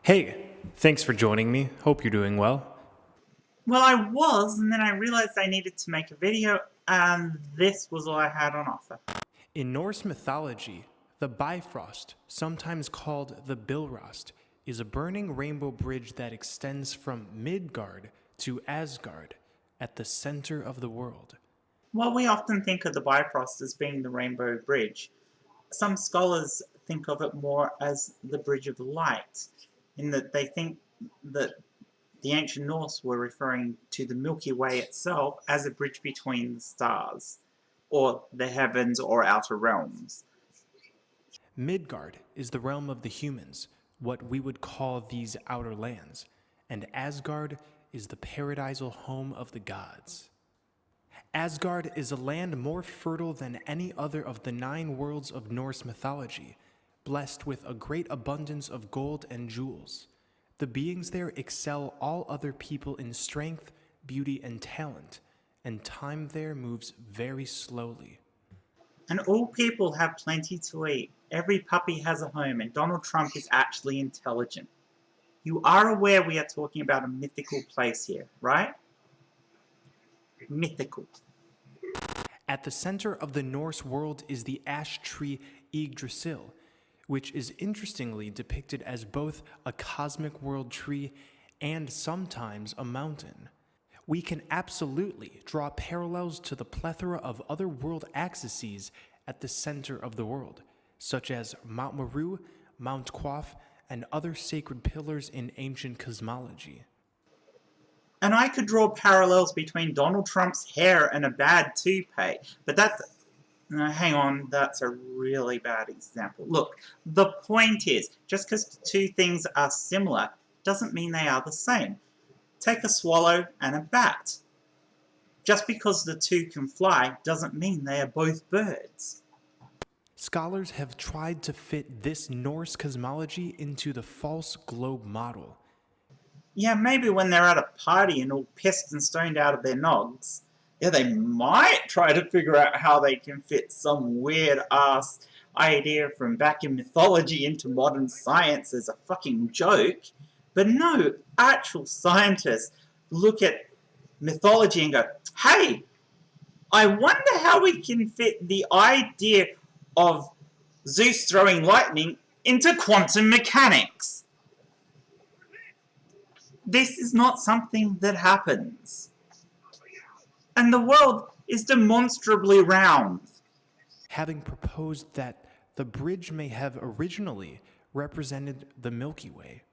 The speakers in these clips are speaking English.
Hey, thanks for joining me. Hope you're doing well. Well, I was, and then I realized I needed to make a video, and this was all I had on offer. In Norse mythology, the Bifrost, sometimes called the Bifrost, is a burning rainbow bridge that extends from Midgard to Asgard at the center of the world. While we often think of the Bifrost as being the Rainbow Bridge, some scholars think of it more as the Bridge of Light, in that they think that the ancient Norse were referring to the Milky Way itself as a bridge between the stars, or the heavens or outer realms. Midgard is the realm of the humans, what we would call these outer lands, and Asgard is the paradisal home of the gods. Asgard is a land more fertile than any other of the 9 worlds of Norse mythology, blessed with a great abundance of gold and jewels. The beings there excel all other people in strength, beauty, and talent, and time there moves very slowly. And all people have plenty to eat. Every puppy has a home, and Donald Trump is actually intelligent. You are aware we are talking about a mythical place here, right? Mythical. At the center of the Norse world is the ash tree Yggdrasil, which is interestingly depicted as both a cosmic world tree and sometimes a mountain. We can absolutely draw parallels to the plethora of other world axes at the center of the world, such as Mount Meru, Mount Quoth, and other sacred pillars in ancient cosmology. And I could draw parallels between Donald Trump's hair and a bad toupee, but that's... hang on, that's a really bad example. Look, the point is, just because two things are similar doesn't mean they are the same. Take a swallow and a bat. Just because the two can fly doesn't mean they are both birds. Scholars have tried to fit this Norse cosmology into the false globe model. Yeah, maybe when they're at a party and all pissed and stoned out of their nogs, yeah, they might try to figure out how they can fit some weird-ass idea from back in mythology into modern science as a fucking joke. But no, actual scientists look at mythology and go, hey, I wonder how we can fit the idea of Zeus throwing lightning into quantum mechanics. This is not something that happens. And the world is demonstrably round. Having proposed that the bridge may have originally represented the Milky Way.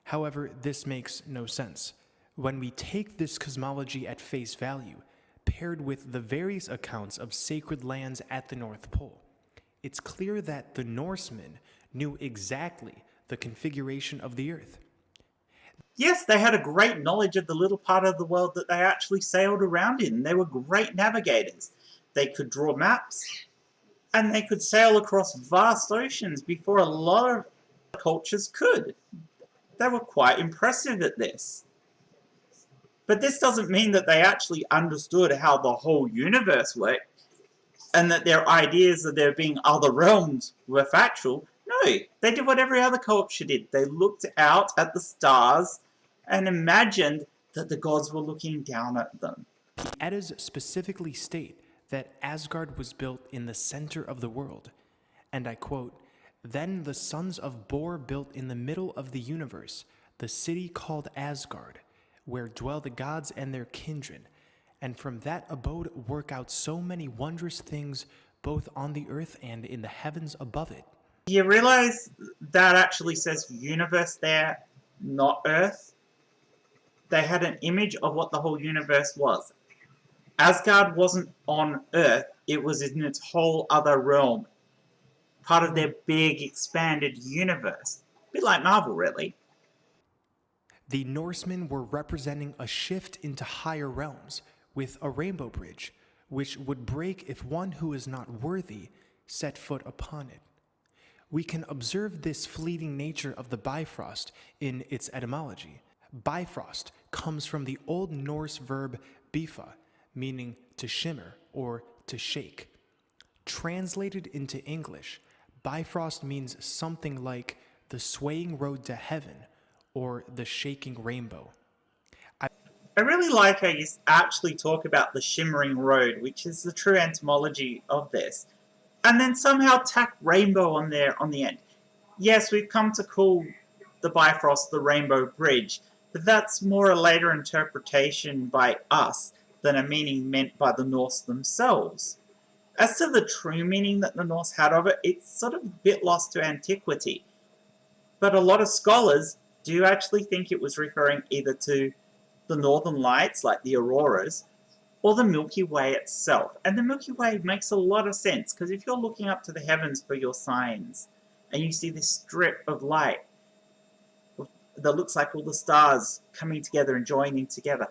However, this makes no sense. When we take this cosmology at face value, paired with the various accounts of sacred lands at the North Pole, it's clear that the Norsemen knew exactly the configuration of the Earth. Yes, they had a great knowledge of the little part of the world that they actually sailed around in. They were great navigators. They could draw maps, and they could sail across vast oceans before a lot of cultures could. They were quite impressive at this. But this doesn't mean that they actually understood how the whole universe worked, and that their ideas of there being other realms were factual. No, they did what every other culture did. They looked out at the stars and imagined that the gods were looking down at them. The Eddas specifically state that Asgard was built in the center of the world, and I quote, "Then the sons of Bor built in the middle of the universe the city called Asgard, where dwell the gods and their kindred, and from that abode work out so many wondrous things both on the earth and in the heavens above it." You realize that actually says universe there, not Earth? They had an image of what the whole universe was. Asgard wasn't on Earth, it was in its whole other realm. Part of their big, expanded universe. A bit like Marvel, really. The Norsemen were representing a shift into higher realms with a rainbow bridge, which would break if one who is not worthy set foot upon it. We can observe this fleeting nature of the Bifrost in its etymology. Bifrost comes from the Old Norse verb bifa, meaning to shimmer or to shake. Translated into English, Bifrost means something like the swaying road to heaven, or the shaking rainbow. I really like how you actually talk about the shimmering road, which is the true etymology of this, and then somehow tack rainbow on there on the end. Yes, we've come to call the Bifrost the Rainbow Bridge, but that's more a later interpretation by us than a meaning meant by the Norse themselves. As to the true meaning that the Norse had of it, it's sort of a bit lost to antiquity. But a lot of scholars do actually think it was referring either to the northern lights, like the auroras, or the Milky Way itself. And the Milky Way makes a lot of sense, because if you're looking up to the heavens for your signs, and you see this strip of light that looks like all the stars coming together and joining together,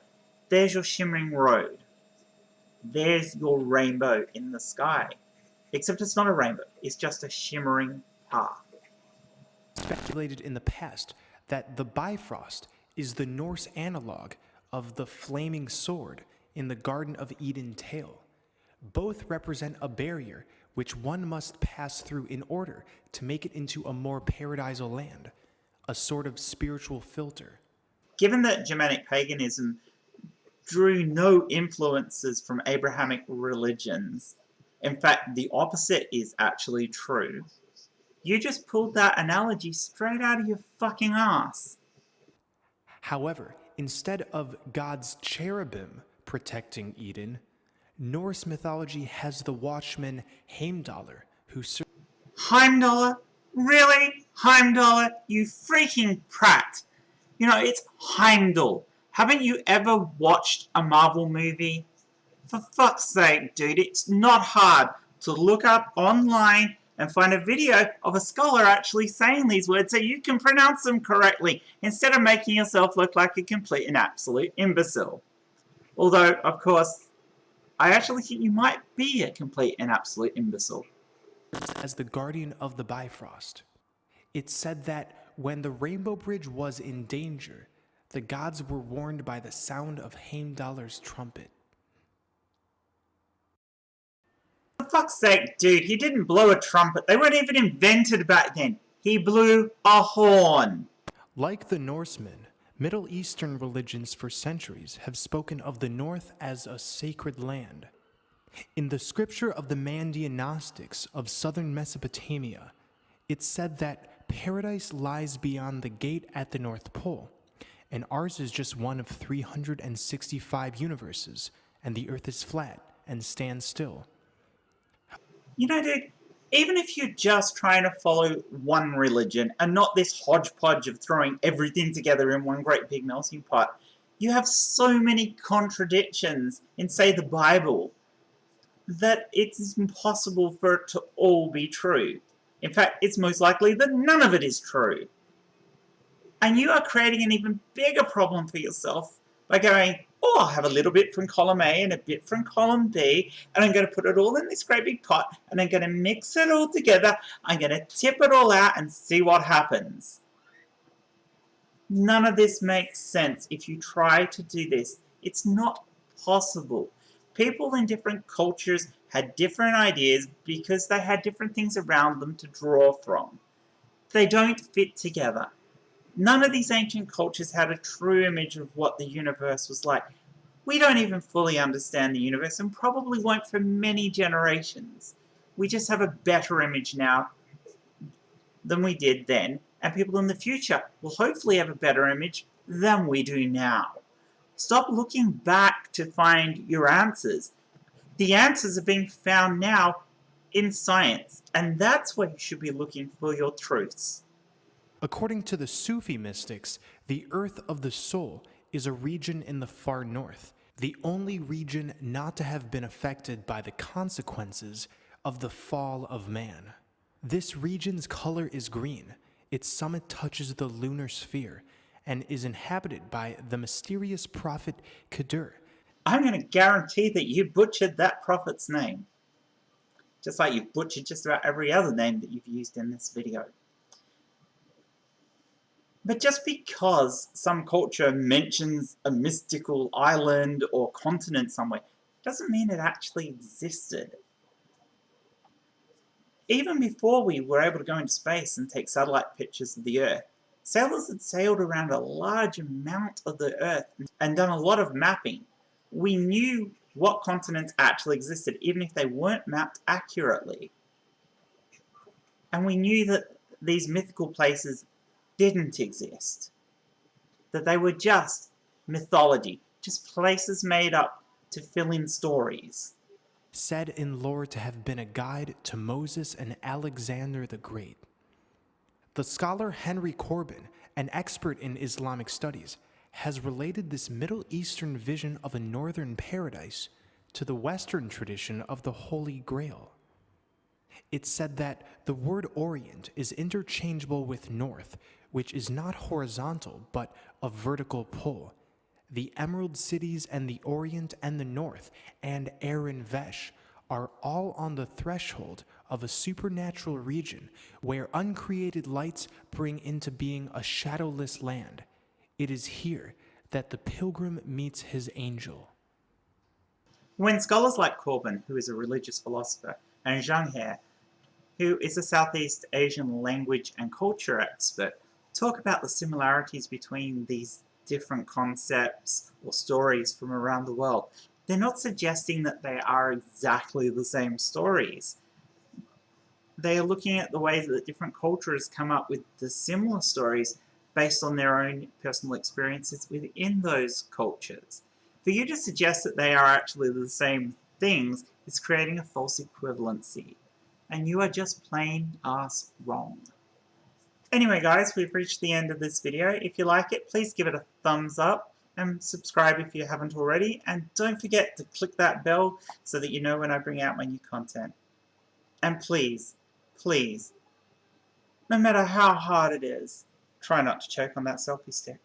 there's your shimmering road. There's your rainbow in the sky. Except it's not a rainbow, it's just a shimmering path. Speculated in the past that the Bifrost is the Norse analog of the flaming sword in the Garden of Eden tale. Both represent a barrier which one must pass through in order to make it into a more paradisal land, a sort of spiritual filter. Given that Germanic paganism drew no influences from Abrahamic religions, in fact, the opposite is actually true, you just pulled that analogy straight out of your fucking ass. However, instead of God's cherubim protecting Eden, Norse mythology has the watchman Heimdallr, who Heimdallr? Really? Heimdallr? You freaking prat. You know, it's Heimdall. Haven't you ever watched a Marvel movie? For fuck's sake, dude, it's not hard to look up online and find a video of a scholar actually saying these words so you can pronounce them correctly, instead of making yourself look like a complete and absolute imbecile. Although, of course, I actually think you might be a complete and absolute imbecile. as the guardian of the Bifrost. It's said that when the Rainbow Bridge was in danger, the gods were warned by the sound of Heimdallr's trumpet. For fuck's sake, dude, he didn't blow a trumpet. They weren't even invented back then. He blew a horn. Like the Norsemen, Middle Eastern religions for centuries have spoken of the North as a sacred land. In the scripture of the Mandean Gnostics of southern Mesopotamia, it's said that paradise lies beyond the gate at the North Pole, and ours is just one of 365 universes, and the Earth is flat and stands still. You know, dude, even if you're just trying to follow one religion and not this hodgepodge of throwing everything together in one great big melting pot, you have so many contradictions in, say, the Bible, that it's impossible for it to all be true. In fact, it's most likely that none of it is true. And you are creating an even bigger problem for yourself by going, oh, I'll have a little bit from column A and a bit from column B, and I'm going to put it all in this great big pot, and I'm going to mix it all together, I'm going to tip it all out and see what happens. None of this makes sense if you try to do this. It's not possible. People in different cultures had different ideas because they had different things around them to draw from. They don't fit together. None of these ancient cultures had a true image of what the universe was like. We don't even fully understand the universe, and probably won't for many generations. We just have a better image now than we did then, and people in the future will hopefully have a better image than we do now. Stop looking back to find your answers. The answers are being found now in science, and that's where you should be looking for your truths. According to the Sufi mystics, the Earth of the Soul is a region in the far north, the only region not to have been affected by the consequences of the fall of man. This region's color is green, its summit touches the lunar sphere, and is inhabited by the mysterious prophet Kadur. I'm going to guarantee that you butchered that prophet's name, just like you've butchered just about every other name that you've used in this video. But just because some culture mentions a mystical island or continent somewhere, doesn't mean it actually existed. Even before we were able to go into space and take satellite pictures of the Earth, sailors had sailed around a large amount of the Earth and done a lot of mapping. We knew what continents actually existed, even if they weren't mapped accurately. And we knew that these mythical places didn't exist, that they were just mythology, just places made up to fill in stories. Said in lore to have been a guide to Moses and Alexander the Great. The scholar Henry Corbin, an expert in Islamic studies, has related this Middle Eastern vision of a northern paradise to the Western tradition of the Holy Grail. It's said that the word Orient is interchangeable with North, which is not horizontal but a vertical pull. The Emerald Cities and the Orient and the North and Erin Vesh are all on the threshold of a supernatural region where uncreated lights bring into being a shadowless land. It is here that the pilgrim meets his angel. When scholars like Corbin, who is a religious philosopher, and Zhang He, who is a Southeast Asian language and culture expert, talk about the similarities between these different concepts or stories from around the world, they're not suggesting that they are exactly the same stories. They are looking at the ways that different cultures come up with the similar stories based on their own personal experiences within those cultures. For you to suggest that they are actually the same things is creating a false equivalency, and you are just plain ass wrong. Anyway guys, we've reached the end of this video. If you like it, please give it a thumbs up and subscribe if you haven't already, and don't forget to click that bell so that you know when I bring out my new content. And please, please, no matter how hard it is, try not to choke on that selfie stick.